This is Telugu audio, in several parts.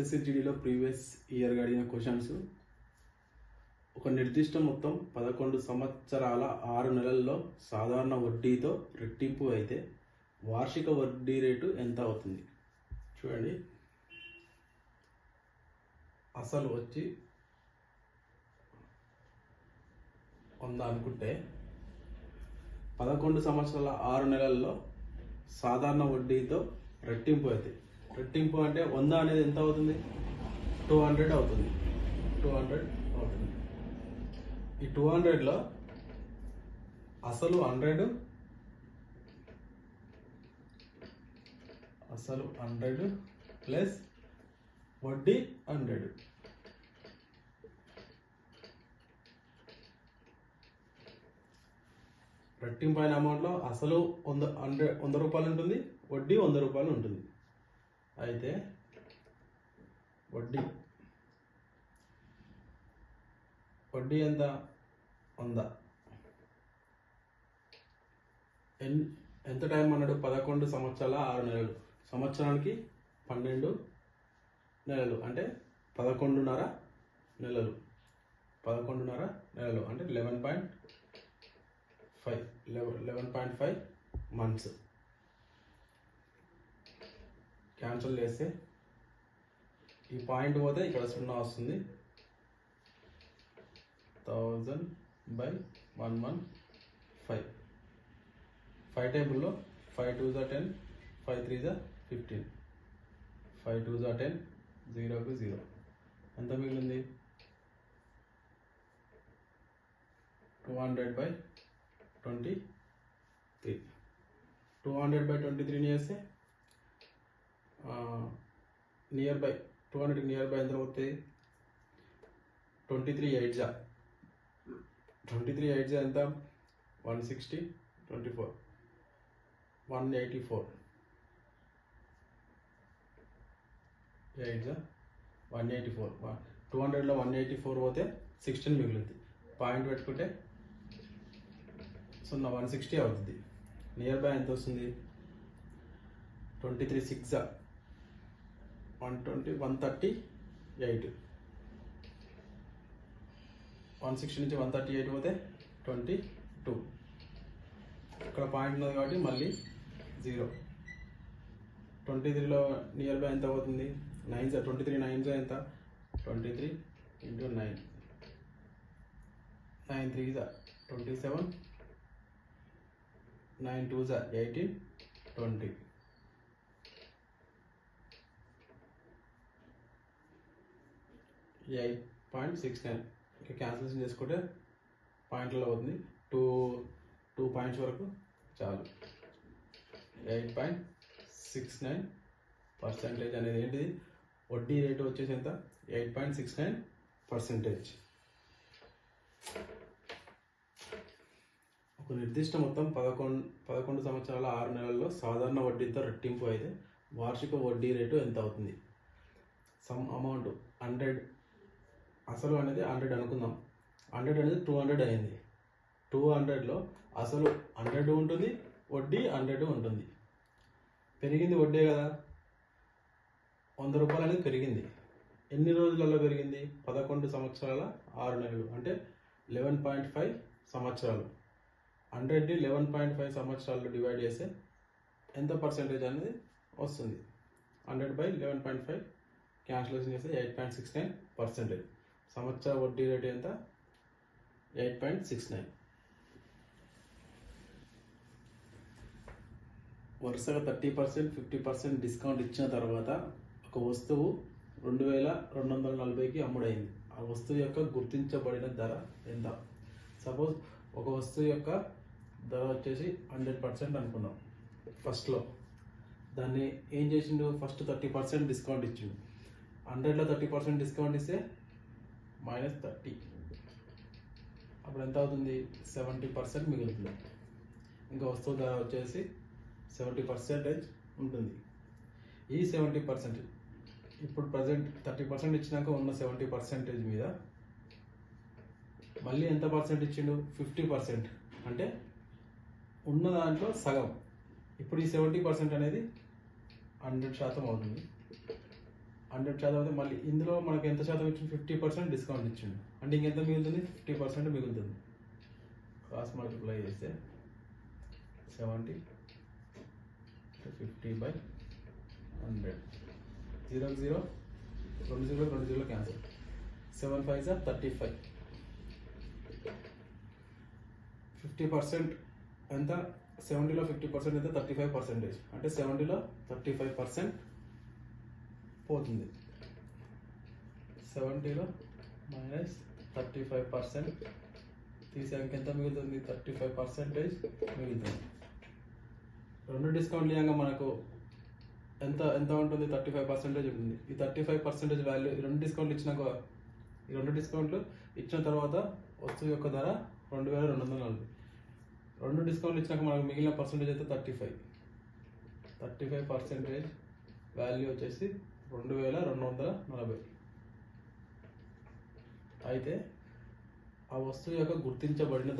ఎస్ఎస్సిజిడిలో ప్రీవియస్ ఇయర్ అడిగిన క్వశ్చన్స్ ఒక నిర్దిష్ట మొత్తం 11 సంవత్సరాల 6 నెలల్లో సాధారణ వడ్డీతో రెట్టింపు అయితే వార్షిక వడ్డీ రేటు ఎంత అవుతుంది? చూడండి, అసలు వచ్చి 100 అనుకుంటే 11 సంవత్సరాల 6 నెలల్లో సాధారణ వడ్డీతో రెట్టింపు అయితే, రెట్టింపు అంటే 100 అనేది ఎంత అవుతుంది? 200 అవుతుంది. 200 అవుతుంది. ఈ 200లో అసలు 100 ప్లస్ వడ్డీ 100. రెట్టింపు అయిన అమౌంట్లో అసలు 100 రూపాయలు ఉంటుంది, వడ్డీ 100 రూపాయలు ఉంటుంది. అయితే వడ్డీ ఎంత? 100. ఎంత టైం అన్నాడు? 11 సంవత్సరాల 6 నెలలు. సంవత్సరానికి 12 నెలలు అంటే 11.5 నెలలు. 11.5 నెలలు అంటే 11.5 మంత్స్. క్యాన్సిల్ చేస్తే ఈ పాయింట్ పోతే ఇక్కడ 0 వస్తుంది. 1000/115. 5 టేబుల్లో 5 2s are 10, 5 3s are 15, 5 2s are 10, 0కు 0. ఎంత మిగిలింది? 200/23. 200/23 చేస్తే నియర్ బై 200కి నియర్ బై ఎంత అవుతాయి? 23 8s. 23 8s ఎంత? 160, 24, 184. 8s 184. 200లో 184 పోతే 16 మిగులుతుంది. పాయింట్ పెట్టుకుంటే 160 అవుతుంది. నియర్ బై ఎంత వస్తుంది? 23 6 120, 138. 160 నుంచి 138 పోతే 22. ఇక్కడ పాయింట్ ఉన్నది కాబట్టి మళ్ళీ 0. 23లో నియర్ బై ఎంత అవుతుంది? 9s 23 9s ఎంత? 23 × 9, 9 3s 27, 9 2s 18, 20. 8.69. ఇక క్యాన్సిలేషన్ చేసుకుంటే పాయింట్లలో అవుతుంది. 2 పాయింట్స్ వరకు చాలు. 8.69% అనేది ఏంటిది? వడ్డీ రేటు వచ్చేసి ఎంత? 8.69%. ఒక నిర్దిష్ట మొత్తం 11 సంవత్సరాల 6 నెలల్లో సాధారణ వడ్డీతో రెట్టింపు అయితే వార్షిక వడ్డీ రేటు ఎంత అవుతుంది? సమ్ అమౌంట్ 100, అసలు అనేది 100 అనుకుందాం. 100 అనేది 200 అయింది. 200లో అసలు 100 ఉంటుంది, వడ్డీ 100 ఉంటుంది. పెరిగింది వడ్డీ కదా, 100 రూపాయలు అనేది పెరిగింది. ఎన్ని రోజులలో పెరిగింది? 11 సంవత్సరాల 6 నెలలు అంటే 11.5 సంవత్సరాలు. 100ని 11.5 సంవత్సరాలు డివైడ్ చేస్తే ఎంత పర్సెంటేజ్ అనేది వస్తుంది? 100/11.5 క్యాన్సిలేషన్ చేస్తే 8.69%. సంవత్సర వడ్డీ రేటు ఎంత? 8.69. వరుసగా 30%, 50% డిస్కౌంట్ ఇచ్చిన తర్వాత ఒక వస్తువు 2240కి అమ్ముడైంది. ఆ వస్తువు యొక్క గుర్తించబడిన ధర ఎంత? సపోజ్ ఒక వస్తువు యొక్క ధర వచ్చేసి 100% అనుకున్నాం. ఫస్ట్లో దాన్ని ఏం చేసిండు? ఫస్ట్ 30% డిస్కౌంట్ ఇచ్చిండు. 100లో 30% డిస్కౌంట్ ఇస్తే -30. అప్పుడు ఎంత అవుతుంది? 70% మిగులుతుంది. ఇంకా వస్తువు ధర వచ్చేసి 70% ఉంటుంది. ఈ 70% ఇప్పుడు ప్రజెంట్ 30% ఇచ్చినాక ఉన్న 70% మీద మళ్ళీ ఎంత పర్సెంట్ ఇచ్చిండు? 50%. అంటే ఉన్న దాంట్లో సగం. ఇప్పుడు ఈ 70% అనేది 100% అవుతుంది. 100% అయితే మళ్ళీ ఇందులో మనకు ఎంత శాతం ఇచ్చింది, 50% డిస్కౌంట్ ఇచ్చిండు. అంటే ఇంకెంత మిగులుతుంది, 50% మిగులుతుంది. క్రాస్ మల్టిప్లై చేస్తే 70 50/100, 0 0 2 0 2 0 క్యాన్సిల్, 7 5 35. 50% ఎంత, 70లో 50% ఎంత, 35%. అంటే 70లో 35% పోతుంది. 70లో -35% తీసాక ఎంత మిగులుతుంది, 35% మిగులుతుంది. రెండు డిస్కౌంట్ ఇవ్వగా మనకు ఎంత ఎంత ఉంటుంది, 35% ఉంటుంది. ఈ 35% వాల్యూ ఈ రెండు డిస్కౌంట్లు ఇచ్చినాక, ఈ రెండు డిస్కౌంట్లు ఇచ్చిన తర్వాత వస్తువు యొక్క ధర 2240. రెండు డిస్కౌంట్లు ఇచ్చినాక మనకు మిగిలిన పర్సెంటేజ్ అయితే 35% వాల్యూ వచ్చేసి 2240. అయితే ఆ వస్తువు యొక్క గుర్తించబడిన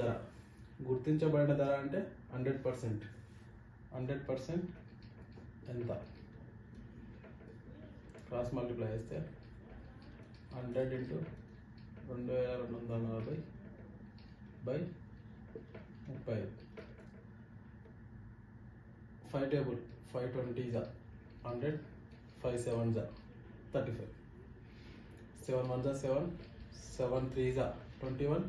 ధర అంటే 100%. 100% ఎంత, క్రాస్ మల్టిప్లై చేస్తే 100 × 2240/35. 5 టేబుల్ 5 20 100, 5 7 35, 7 1 7, 7 3 21,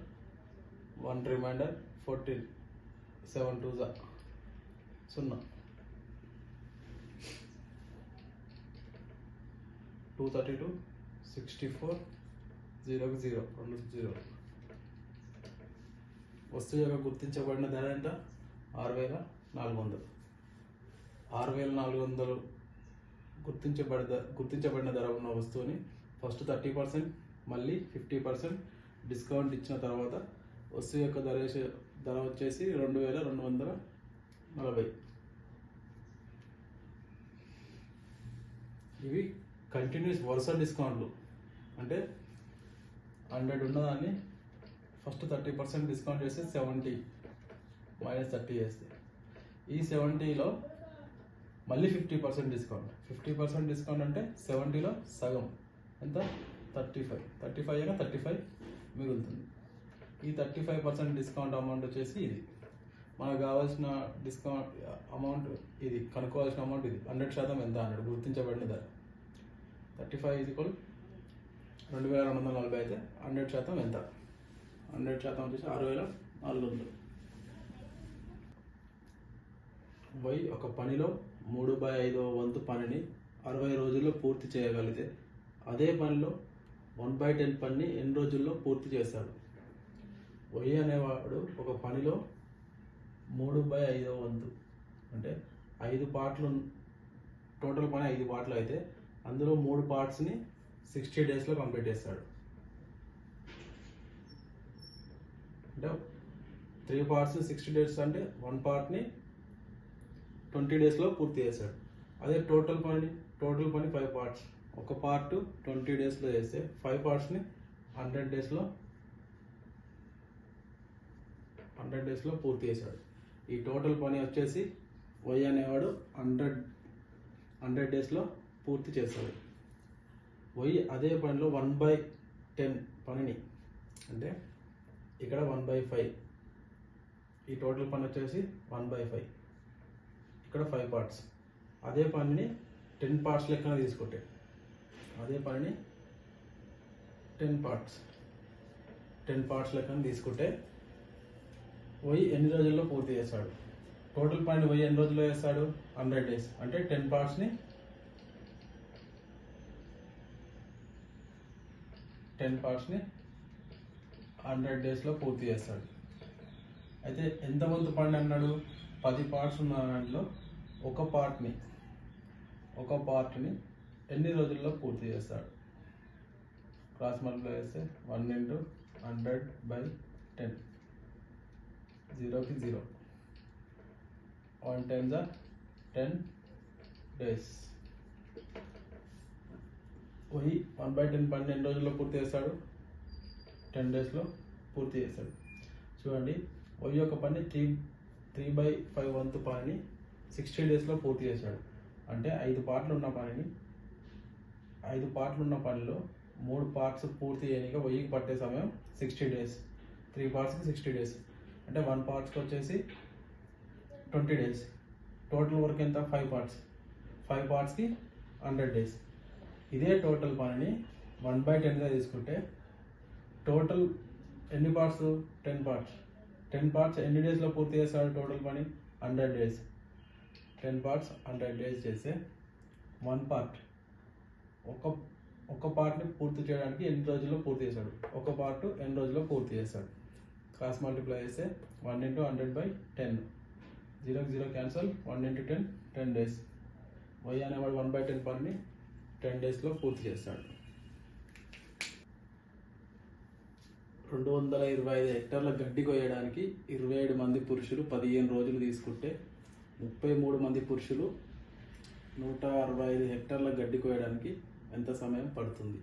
1 రిమైండర్ 14, 7 2 0. 232 64 0 0 2 0. వస్తువు యొక్క గుర్తించబడిన ధర ఎంత, 6400. 6400 గుర్తించబడిన ధర ఉన్న వస్తువుని ఫస్ట్ 30%, మళ్ళీ 50% డిస్కౌంట్ ఇచ్చిన తర్వాత వస్తువు యొక్క ధర వచ్చేసి 2240. ఇవి కంటిన్యూస్ వరుస డిస్కౌంట్లు. అంటే 100 ఉన్నదాన్ని ఫస్ట్ 30% డిస్కౌంట్ చేస్తే 70 -30 చేస్తే, ఈ 70లో మళ్ళీ 50% డిస్కౌంట్. 50% డిస్కౌంట్ అంటే 70లో సగం ఎంత, 35 అయినా 35 మిగులుతుంది. ఈ 35% డిస్కౌంట్ అమౌంట్ వచ్చేసి ఇది. మనకు కావాల్సిన డిస్కౌంట్ అమౌంట్ ఇది, కనుక్కోవాల్సిన అమౌంట్ ఇది. 100% ఎంత అన్నాడు, గుర్తించబడిన ధర 35 = 2240 అయితే 100% ఎంత, 100% వచ్చేసి 6400. Y ఒక పనిలో 3/5వ వంతు పనిని 60 రోజుల్లో పూర్తి చేయగలిగితే అదే పనిలో 1/10 పనిని ఎన్ని రోజుల్లో పూర్తి చేస్తాడు? Y అనేవాడు ఒక పనిలో 3/5వ వంతు అంటే 5 పార్ట్లు, టోటల్ పని 5 పార్ట్లు అయితే అందులో 3 పార్ట్స్ని 60 డేస్లో కంప్లీట్ చేస్తాడు. అంటే 3 పార్ట్స్ని 60 డేస్ అంటే 1 పార్ట్ని 20 డేస్లో పూర్తి చేస్తాడు. అదే టోటల్ పని 5 పార్ట్స్, ఒక పార్ట్ 20 డేస్లో చేస్తే 5 పార్ట్స్ని 100 డేస్లో పూర్తి చేశాడు. ఈ టోటల్ పని వచ్చేసి Y అనేవాడు 100 డేస్లో పూర్తి చేస్తాడు. Y అదే పనిలో 1/10 పనిని, అంటే ఇక్కడ 1/5, ఈ టోటల్ పని వచ్చేసి 1/5, ఇక్కడ 5 పార్ట్స్. అదే పనిని 10 పార్ట్స్ లెక్కన తీసుకుంటే, అదే పనిని 10 పార్ట్స్ లెక్కన తీసుకుంటే Y ఎన్ని రోజుల్లో పూర్తి చేస్తాడు? టోటల్ పని Y ఎన్ని రోజుల్లో చేస్తాడు? 100 డేస్. అంటే 10 పార్ట్స్ని 100 డేస్లో పూర్తి చేస్తాడు. అయితే ఎంత వంతు పని అన్నాడు? 10 పార్ట్స్ ఉన్న దాంట్లో ఒక పార్ట్ని ఎన్ని రోజుల్లో పూర్తి చేస్తాడు? క్రాస్ మల్టిప్లై చేస్తే 1 × 100/10, 0కి 0, 1 10 10 డేస్. Y 1/10 పని ఎన్ని రోజుల్లో పూర్తి చేస్తాడు? 10 డేస్లో పూర్తి చేస్తాడు. చూడండి, Y యొక్క పని 3/5 వంతు పనిని 60 డేస్లో పూర్తి చేశాడు. అంటే 5 పార్ట్లు ఉన్న పనిని 5 పార్ట్లు ఉన్న పనిలో 3 పార్ట్స్ పూర్తి చేయడానికి 1000కి పట్టే సమయం 60 డేస్. 3 పార్ట్స్కి 60 డేస్ అంటే 1 పార్ట్స్కి వచ్చేసి 20 డేస్. టోటల్ వర్క్ ఎంత? 5 పార్ట్స్. 5 పార్ట్స్కి 100 డేస్. ఇదే టోటల్ పనిని 1/10గా తీసుకుంటే టోటల్ ఎన్ని పార్ట్స్? 10 పార్ట్స్. 10 పార్ట్స్ ఎన్ని డేస్లో పూర్తి చేస్తాడు టోటల్ పని? 100 డేస్. 10 పార్ట్స్ 100 డేస్ చేస్తే 1 పార్ట్ ఒక పార్ట్ని పూర్తి చేయడానికి ఎన్ని రోజుల్లో పూర్తి చేస్తాడు? ఒక పార్ట్ ఎన్ని రోజుల్లో పూర్తి చేస్తాడు? క్రాస్ మల్టిప్లై చేస్తే 1 × 100/10. 0కి 0 క్యాన్సల్. 1 × 10 10 డేస్. వై అనేవాడు 1/10 పనిని 10 డేస్లో పూర్తి చేస్తాడు. 225 హెక్టార్ల గడ్డి కొయ్యడానికి 27 మంది పురుషులు 15 రోజులు తీసుకుంటే 33 మంది పురుషులు 165 హెక్టార్ల గడ్డి కొయ్యడానికి ఎంత సమయం పడుతుంది?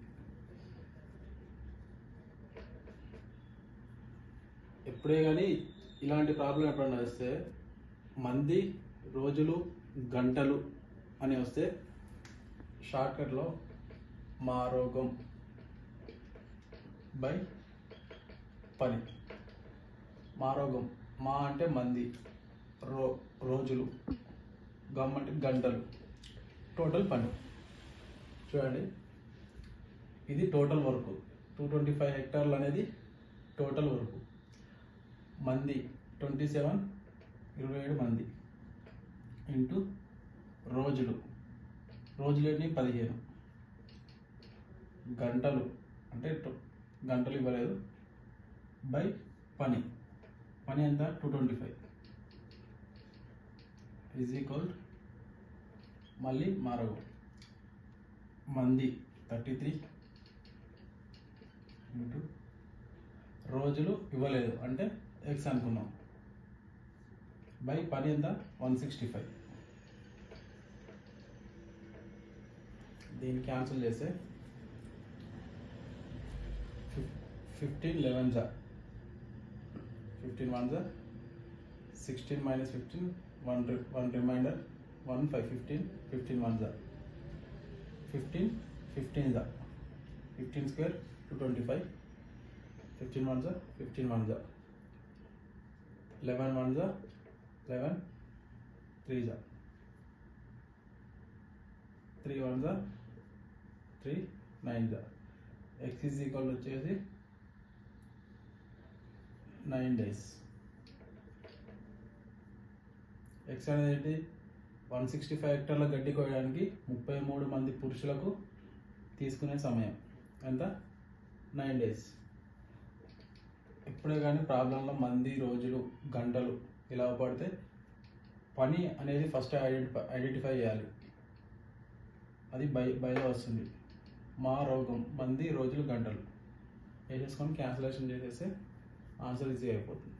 ఎప్పుడే కానీ ఇలాంటి ప్రాబ్లం ఎప్పుడన్నా వస్తే మంది, రోజులు, గంటలు అని వస్తే షార్ట్కట్లో మారోగం బై పని. మారోగం మా అంటే మంది, రోజులు, గమ్ అంటే గంటలు, టోటల్ పని. చూడండి, ఇది టోటల్ వర్క్. 225 హెక్టార్లు అనేది టోటల్ వర్క్. మంది 27 మంది ఇంటూ రోజులు ఎన్ని? 15. గంటలు అంటే గంటలు ఇవ్వలేదు బై పని ఎంత? 225 ఈజ్ ఈక్వల్ మళ్ళీ మారవు. మంది 33 ఇంటూ రోజులు ఇవ్వలేదు అంటే ఎక్స్ అనుకున్నాం బై పని ఎంత? 165. దీన్ని క్యాన్సిల్ చేస్తే 15 11 15 1 16 minus 15 1 remainder 1 5 15 1 15 15 15 square 225 15 1 15 1 11 1 11 3 3 1 3 9 x is equal వచ్చేసి 9 days. x అనేది ఏంటి? 165 హెక్టార్ల గడ్డి కోయడానికి 33 మంది పురుషులకు తీసుకునే సమయం ఎంత? 9 డేస్. ఎప్పుడే కానీ ప్రాబ్లంలో మంది, రోజులు, గంటలు ఇలా పడితే పని అనేది ఫస్ట్ ఐడెంటిఫై చేయాలి. అది బైలో వస్తుంది. మా రోగం మంది, రోజులు, గంటలు వేసేసుకొని క్యాన్సిలేషన్ చేసేస్తే ఆన్సర్ ఈజీ అయిపోతుంది.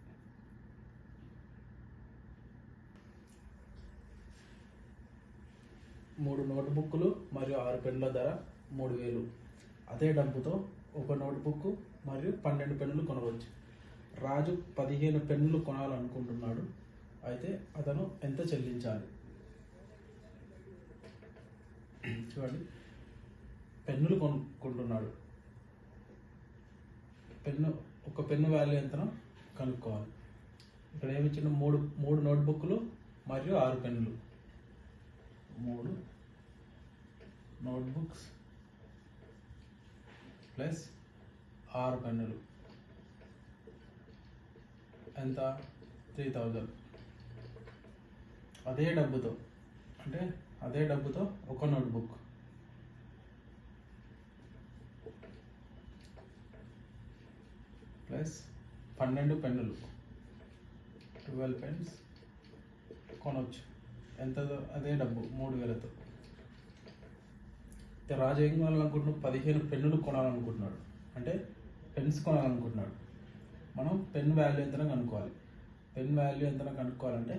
మూడు నోట్బుక్లు మరియు 6 పెన్నుల ధర 3000. అదే డబ్బుతో ఒక నోట్బుక్ మరియు 12 పెన్నులు కొనవచ్చు. రాజు 15 పెన్నులు కొనాలనుకుంటున్నాడు. అయితే అతను ఎంత చెల్లించాలి? చూడండి, పెన్నులు కొనుక్కుంటున్నాడు. ఒక పెన్ను వాల్యూ ఎంతనో కనుక్కోవాలి. ఇక్కడ ఏమి ఇచ్చిన? మూడు నోట్బుక్లు మరియు 6 పెన్నులు. 3 నోట్బుక్స్ ప్లస్ 6 పెన్నులు ఎంత? 3000. అదే డబ్బుతో ఒక నోట్బుక్ ప్లస్ 12 పెన్నులు 12 పెన్స్ కొనవచ్చు. ఎంత? అదే డబ్బు 3000తో. రాజు ఏం కొనాలనుకుంటున్నాడు? 15 పెన్నులు కొనాలనుకుంటున్నాడు. అంటే పెన్స్ కొనాలనుకుంటున్నాడు. మనం పెన్ వాల్యూ ఎంతనో కనుక్కోవాలి. పెన్ వాల్యూ ఎంతనో కనుక్కోవాలంటే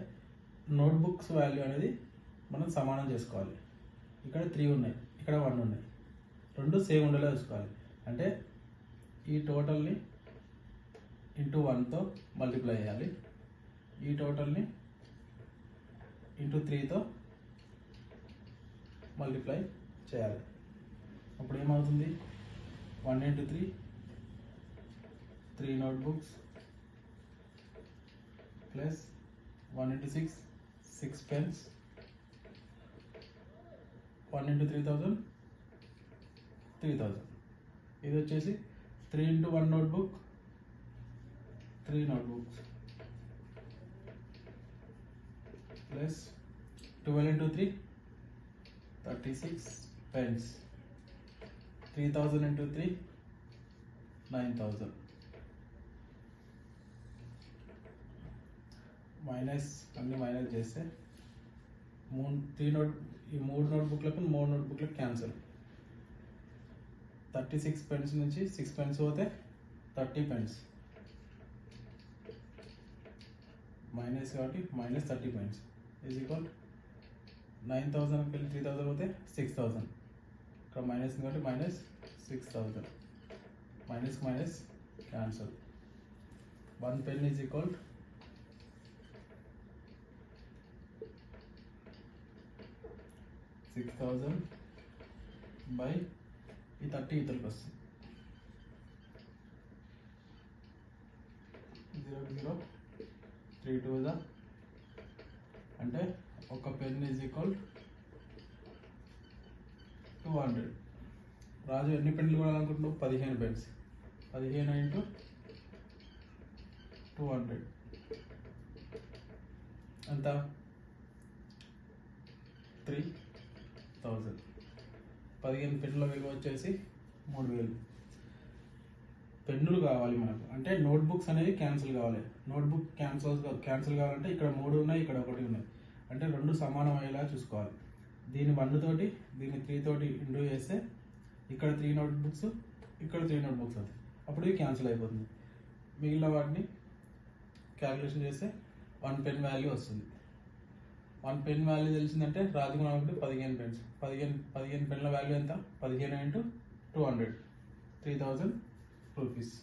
నోట్బుక్స్ వాల్యూ అనేది మనం సమానం చేసుకోవాలి. ఇక్కడ 3 ఉన్నాయి, ఇక్కడ 1 ఉన్నాయి. 2 సేమ్ ఉండేలా చూసుకోవాలి. అంటే ఈ టోటల్ని ఇంటూ 1తో మల్టిప్లై చేయాలి. ఈ టోటల్ని ఇంటూ 3తో మల్టిప్లై చేయాలి. అప్పుడు ఏమవుతుంది 1 into 3 3 notebooks plus 1 into 6 6 pens 1 into 3000 3000 ఇది వచ్చేసి 3 into 1 notebook 3 notebooks plus 12 into 3 36 pens 3000 into 3 9000 minus అన్ని మైనస్ చేస్తే ఈ 3 నోట్బుక్లకు 3 నోట్బుక్లకు క్యాన్సిల్ 36 పెన్స్ నుంచి 6 పెన్స్ పోతే 30 పెన్స్ మైనస్ కాబట్టి మైనస్ 30 పెన్స్ ఈజ్ ఈక్వల్ 9000కి వెళ్ళి 3000 పోతే 6000 ఇక్కడ మైనస్ కాబట్టి minus 6000 minus minus cancel 1 pen is equal 6000 by ఈ 30 ఇతరులకు వస్తుంది 0 0 3 2 అంటే ఒక పెన్ ఈజ్ ఈక్వల్ 200 రాజు ఎన్ని పెన్నులు కొనాలనుకుంటున్నావు 15 పెన్స్ 15 into 200 ఎంత 3000 15 పెన్నుల విలువ వచ్చేసి 3000 పెన్నులు కావాలి మనకు అంటే నోట్బుక్స్ అనేవి క్యాన్సిల్ కావాలి నోట్బుక్ క్యాన్సిల్ కావాలంటే ఇక్కడ 3 ఉన్నాయి ఇక్కడ 1 ఉన్నాయి అంటే రెండు సమానం అయ్యేలా చూసుకోవాలి దీన్ని 1 తోటి దీన్ని 3 తోటి ఇంటూ చేస్తే ఇక్కడ 3 నోట్బుక్స్ ఇక్కడ 3 నోట్బుక్స్ అవుతాయి అప్పుడు ఇది క్యాన్సిల్ అయిపోతుంది మిగిలిన వాటిని క్యాలిక్యులేషన్ చేస్తే 1 పెన్ వాల్యూ వస్తుంది 1 పెన్ వాల్యూ తెలిసిందంటే రాజు కొనాలంటే 15 పెన్స్ 15 పెన్ల వాల్యూ ఎంత 15 into 200 3000 రూపీస్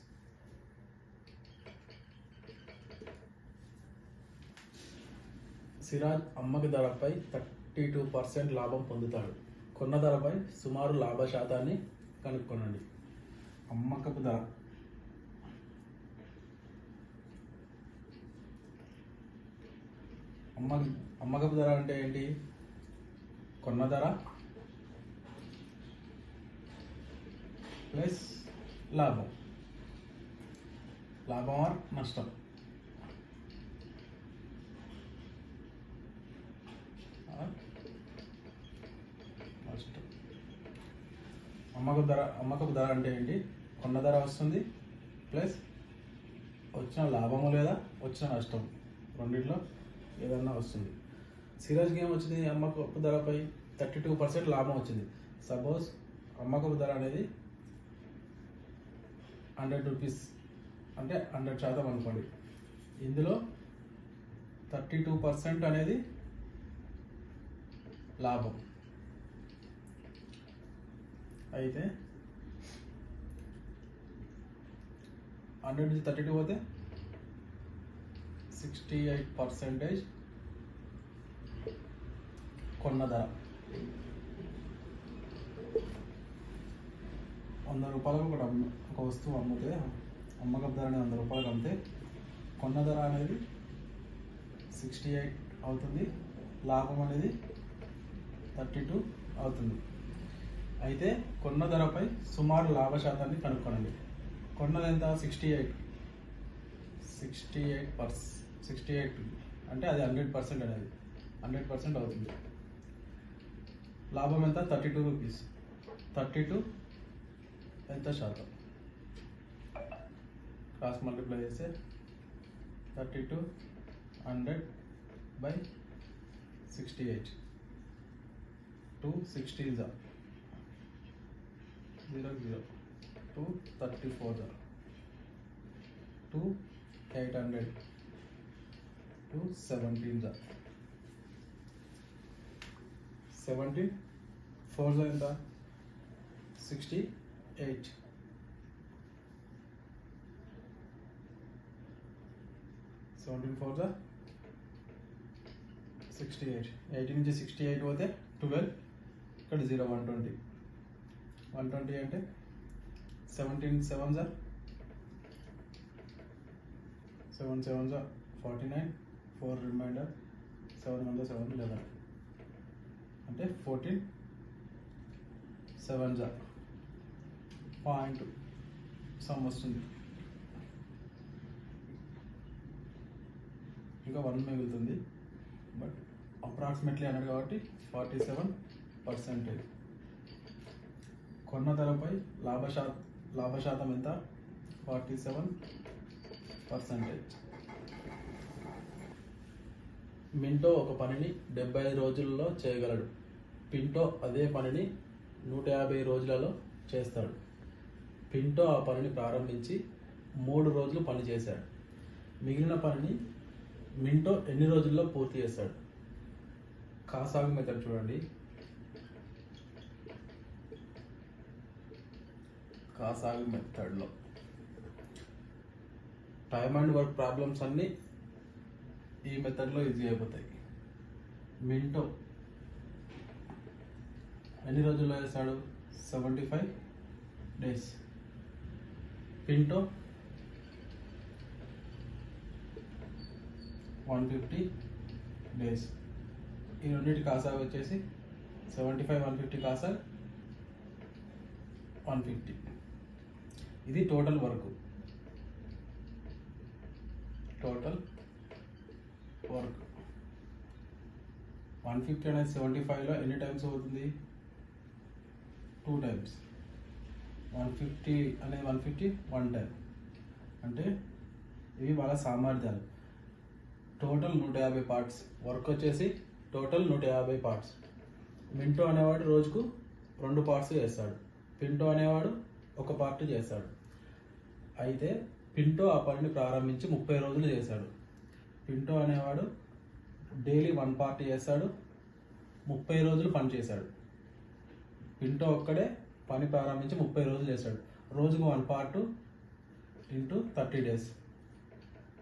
సిరాజ్ అమ్మక ధరపై 32% లాభం పొందుతాడు కొన్న ధరపై సుమారు లాభ శాతాన్ని కనుక్కొనండి అమ్మకపు ధర అమ్మకపు ధర అంటే ఏంటి కొన్న ధర ప్లస్ లాభం ఆర్ నష్టం అమ్మకపు ధర అంటే ఏంటి కొన్న ధర వస్తుంది ప్లస్ వచ్చిన లాభము లేదా వచ్చిన నష్టం రెండిట్లో ఏదన్నా వస్తుంది సిరాజ్కి ఏం వచ్చింది అమ్మకపు ధరపై 32% లాభం వచ్చింది సపోజ్ అమ్మకపు ధర అనేది 100 రూపీస్ అంటే 100% అనుకోండి ఇందులో 32% అనేది లాభం అయితే 100 నుంచి 32 పోతే 68% కొన్న ధర 100 రూపాయలకు ఒక వస్తువు అమ్మితే అమ్మకపు ధర అనేది 100 రూపాయలకు అమ్మితే కొన్న ధర అనేది 68 అవుతుంది లాభం అనేది 32 అవుతుంది అయితే కొన్న ధరపై సుమారు లాభ శాతాన్ని కనుక్కోనండి కొన్నది ఎంత 68 అంటే అది 100% అనేది 100% అవుతుంది లాభం ఎంత 32 రూపీస్ 32 ఎంత శాతం క్రాస్ మల్టిప్లై చేస్తే 32 100 by 68 2 60 0 0 2 34 2 800 2 17 17 4 ఎంత 68 17 4 68 80 నుంచి 68 పోతే 12 ఇక్కడ 0 120 120 అంటే 17 7s 7 7s 49, 4 రిమైండర్, 7 1 7 11 అంటే 14 7s పాయింట్ సమ్ వస్తుంది. ఇంకా 1 మిగులుతుంది, బట్ అప్రాక్సిమేట్లీ అన్నాడు కాబట్టి 47%. కొన్న ధరపై లాభశాతం ఎంత? 47%. మింటో ఒక పనిని 75 రోజుల్లో చేయగలడు. పింటో అదే పనిని 150 రోజులలో చేస్తాడు. పింటో ఆ పనిని ప్రారంభించి 3 రోజులు పని చేశాడు. మిగిలిన పనిని మింటో ఎన్ని రోజుల్లో పూర్తి చేస్తాడు? కాసాగు మెథడ్ చూడండి. కాసాగు మెథడ్లో టైమ్ అండ్ వర్క్ ప్రాబ్లమ్స్ అన్నీ ఈ మెథడ్లో ఈజీ అయిపోతాయి. మింటో ఎన్ని రోజుల్లో చేస్తాడు? 75 days. పింటో 150 days. ఈ రెండింటి కాసాగు వచ్చేసి 75 150 కాసాగు 150. ఇది టోటల్ వర్క్. 150 అనేది 75లో ఎన్ని టైమ్స్ అవుతుంది? 2 times. 150 అనేది 150 1 time. అంటే ఇవి వాళ్ళ సామర్థ్యాలు. Total 150 parts. వర్క్ వచ్చేసి టోటల్ 150 పార్ట్స్. మింటో అనేవాడు రోజుకు 2 పార్ట్స్ చేస్తాడు. పింటో అనేవాడు 1 పార్ట్ చేస్తాడు. అయితే పింటో ఆ పనిని ప్రారంభించి 30 రోజులు చేశాడు. పింటో అనేవాడు డైలీ 1 పార్ట్ చేస్తాడు, 30 రోజులు పని చేశాడు. పింటో ఒక్కడే పని ప్రారంభించి 30 రోజులు చేశాడు. రోజుకు 1 పార్ట్ ఇంటూ 30 days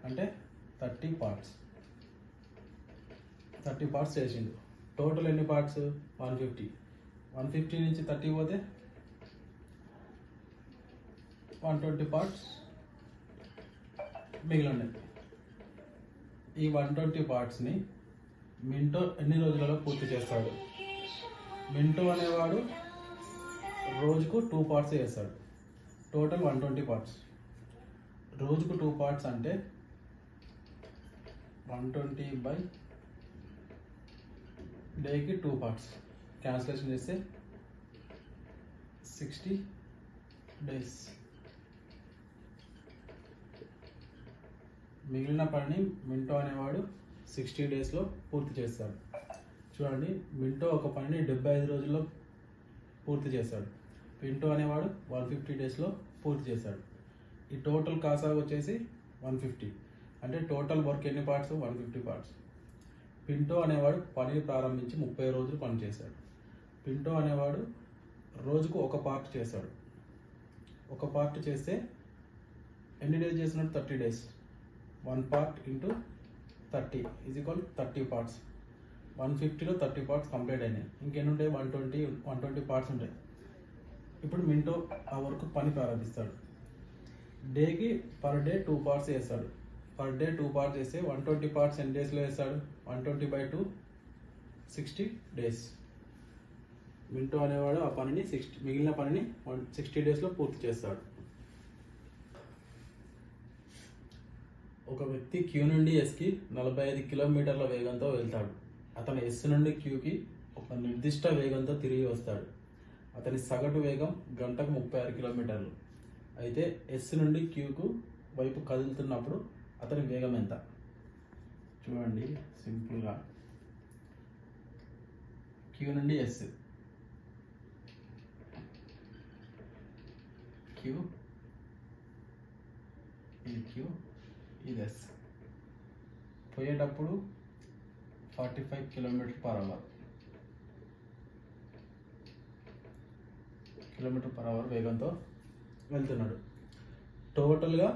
అంటే 30 పార్ట్స్. 30 పార్ట్స్ చేసిండు. టోటల్ ఎన్ని పార్ట్స్? 150. 150 నుంచి 30 పోతే 120 పార్ట్స్ మిగిలినాయి. ఈ 120 పార్ట్స్ని మింటో ఎన్ని రోజులలో పూర్తి చేస్తాడు? మింటో అనేవాడు రోజుకు 2 పార్ట్స్ చేస్తాడు. Total 120 parts. రోజుకు 2 పార్ట్స్ అంటే 120 బై డేకి 2 పార్ట్స్ క్యాన్సిలేషన్ చేస్తే 60 days. మిగిలిన పనిని మింటో అనేవాడు 60 daysలో పూర్తి చేస్తాడు. చూడండి, మింటో ఒక పనిని 75 రోజుల్లో పూర్తి చేస్తాడు. పింటో అనేవాడు 150 daysలో పూర్తి చేస్తాడు. ఈ టోటల్ కాసాగు వచ్చేసి 150. అంటే టోటల్ వర్క్ ఎన్ని పార్ట్స్? 150 పార్ట్స్. పింటో అనేవాడు పనిని ప్రారంభించి 30 రోజులు పని చేశాడు. పింటో అనేవాడు రోజుకు 1 పార్ట్ చేస్తాడు. 1 పార్ట్ చేస్తే ఎన్ని డేస్ చేసినట్టు? 30 days. 1 part into 30 is equal 30 parts. 150లో 30 పార్ట్స్ కంప్లీట్ అయినాయి. ఇంకెన్ని ఉంటాయి? 120 పార్ట్స్ ఉంటాయి. ఇప్పుడు మింటో ఆ వర్క్ పని ప్రారంభిస్తాడు. డేకి పర్ డే 2 పార్ట్స్ చేస్తాడు. పర్ డే 2 పార్ట్స్ చేస్తే 120 పార్ట్స్ ఎన్ని డేస్లో చేస్తాడు? 120/2 60 days. మింటో అనేవాడు ఆ పనిని మిగిలిన పనిని 60 daysలో పూర్తి చేస్తాడు. ఒక వ్యక్తి క్యూ నుండి ఎస్కి 45 కిలోమీటర్ల వేగంతో వెళ్తాడు. అతను ఎస్ నుండి క్యూకి ఒక నిర్దిష్ట వేగంతో తిరిగి వస్తాడు. అతని సగటు వేగం గంటకు 36 కిలోమీటర్లు. అయితే ఎస్ నుండి క్యూకు వైపు కదులుతున్నప్పుడు అతని వేగం ఎంత? చూడండి, సింపుల్గా క్యూ నుండి ఎస్, క్యూ ఇది క్యూ ఇది ఎస్. పోయేటప్పుడు 45 km/h వేగంతో వెళ్తున్నాడు. టోటల్గా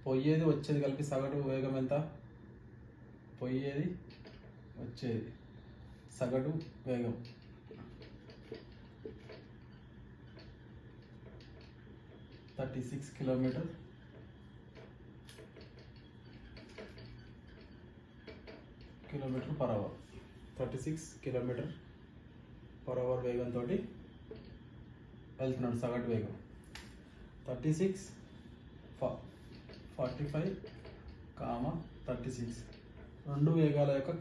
పోయేది వచ్చేది కలిపి సగటు వేగం ఎంత? పోయేది వచ్చేది సగటు వేగం 36 kilometre per hour 36 kilometre per hour వేగంతో వెళ్తున్నాడు సగటు వేగం. 36 45 36 రెండు వేగాల యొక్క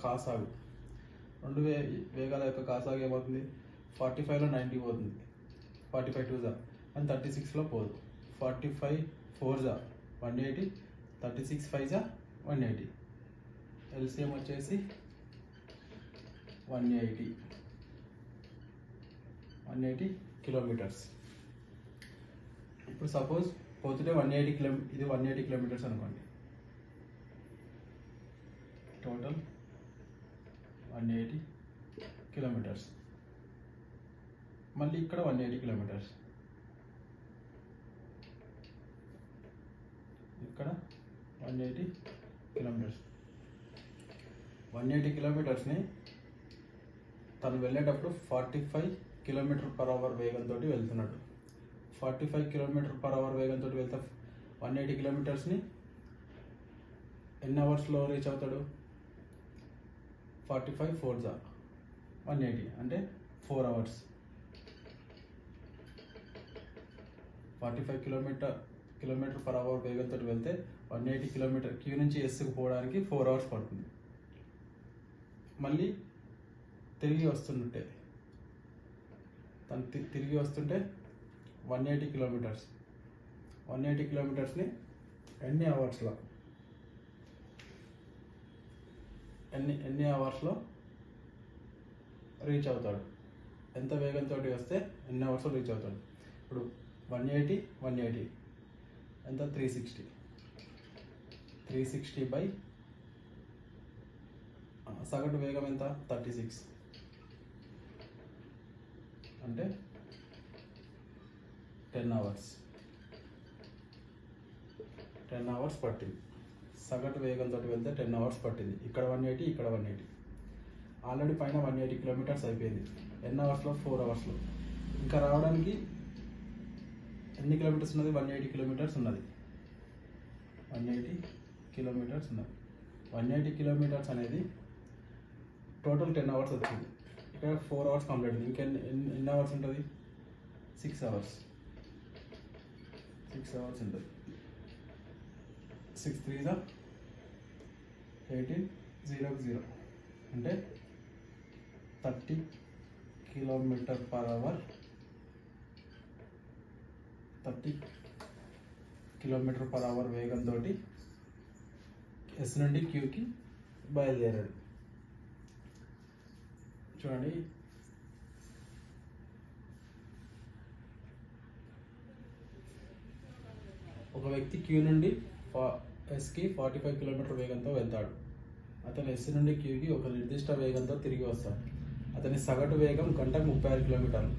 కాసాగు ఏమవుతుంది? 45లో 90 పోతుంది, 45 2 జా అండ్ 36లో పోదు. 45 4 జా 180, 36 5 జా 180. ఎల్సిఎం వచ్చేసి 180 కిలోమీటర్స్. ఇప్పుడు సపోజ్ పోతుంటే 180 కిలోమీటర్స్ అనుకోండి. Total 180 kilometres. మళ్ళీ ఇక్కడ 180 కిలోమీటర్స్, ఇక్కడ 180 కిలోమీటర్స్. 180 కిలోమీటర్స్ని తను వెళ్ళేటప్పుడు 45 కిలోమీటర్ పర్ అవర్ వేగంతో వెళ్తున్నాడు. 45 కిలోమీటర్ పర్ అవర్ వేగంతో వెళ్తే 180 కిలోమీటర్స్ని ఎన్ని అవర్స్లో రీచ్ అవుతాడు? 45 4 జా 180 అంటే 4 అవర్స్. 45 కిలోమీటర్ పర్ అవర్ వేగంతో వెళ్తే 180 కిలోమీటర్ క్యూ నుంచి ఎస్కి పోవడానికి 4 అవర్స్ పడుతుంది. మళ్ళీ తిరిగి వస్తుంటే తను తిరిగి వస్తుంటే 180 కిలోమీటర్స్ని ఎన్ని అవర్స్లో రీచ్ అవుతాడు? ఎంత వేగంతో వస్తే ఎన్ని అవర్స్లో రీచ్ అవుతాడు? ఇప్పుడు 180 ఎంత? 360 బై సగటు వేగం ఎంత? 36 అంటే 10 అవర్స్ పట్టింది. సగటు వేగంతో వెళ్తే 10 అవర్స్ పట్టింది. ఇక్కడ 180, ఇక్కడ 180. ఆల్రెడీ పైన 180 కిలోమీటర్స్ అయిపోయింది. ఎన్ని అవర్స్లో? 4 అవర్స్లో. ఇంకా రావడానికి ఎన్ని కిలోమీటర్స్ ఉన్నది? 180 కిలోమీటర్స్ ఉన్నది. 180 కిలోమీటర్స్ అనేది టోటల్ 10 అవర్స్ వచ్చింది. ఇక్కడ 4 అవర్స్ కంప్లీట్ అయింది. ఇంకా ఎన్ని అవర్స్ ఉంటుంది? 6 అవర్స్ ఉంటుంది. 6 3 జా 18 0 అంటే 30 kilometre per hour 30 kilometre per hour వేగంతో ఎస్ నుండి క్యూకి బయలుదేరాడు. చూడండి, ఒక వ్యక్తి క్యూ నుండి ఎస్కి 45 కిలోమీటర్ వేగంతో వెళ్తాడు. అతను ఎస్ నుండి క్యూకి ఒక నిర్దిష్ట వేగంతో తిరిగి వస్తాడు. అతని సగటు వేగం గంటకు 36 కిలోమీటర్లు.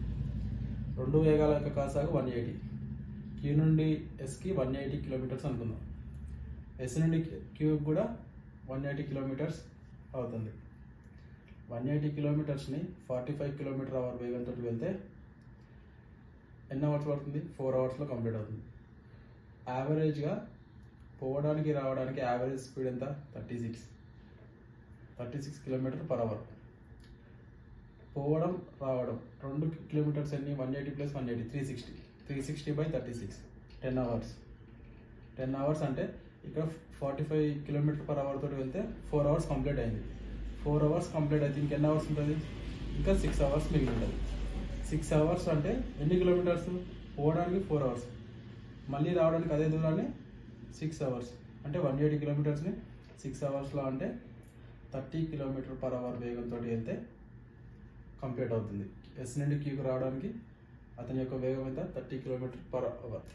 రెండు వేగాల యొక్క కాసాగు 180. క్యూ నుండి ఎస్కి 180 కిలోమీటర్స్ అనుకుందాం. ఎస్ నుండి క్యూ కూడా 180 కిలోమీటర్స్ అవుతుంది. 180 కిలోమీటర్స్ని 45 కిలోమీటర్ అవర్ వేగంతో వెళ్తే ఎన్ని అవర్స్ పడుతుంది? 4 అవర్స్లో కంప్లీట్ అవుతుంది. యావరేజ్గా పోవడానికి రావడానికి యావరేజ్ స్పీడ్ ఎంత? 36 కిలోమీటర్ పర్ అవర్. పోవడం రావడం 2 కిలోమీటర్స్ ఎన్ని? 180 + 180 360 బై 36 10 అవర్స్ అంటే ఇక్కడ 45 కిలోమీటర్ పర్ అవర్ తోటి వెళ్తే 4 అవర్స్ కంప్లీట్ అయింది. 4 అవర్స్ కంప్లీట్ అయితే ఇంకెన్ని అవర్స్ ఉంటుంది? ఇంకా 6 అవర్స్ మిగిలి ఉంటుంది. 6 అవర్స్ అంటే ఎన్ని కిలోమీటర్స్? పోవడానికి 4 అవర్స్, మళ్ళీ రావడానికి అదే దూరాన్ని 6 అవర్స్ అంటే 180 కిలోమీటర్స్ని 6 అవర్స్లో అంటే 30 కిలోమీటర్ పర్ అవర్ వేగంతో వెళ్తే కంప్లీట్ అవుతుంది. ఎస్ నుండి క్యూకి రావడానికి అతని యొక్క వేగం ఎంత? 30 కిలోమీటర్ పర్ అవర్.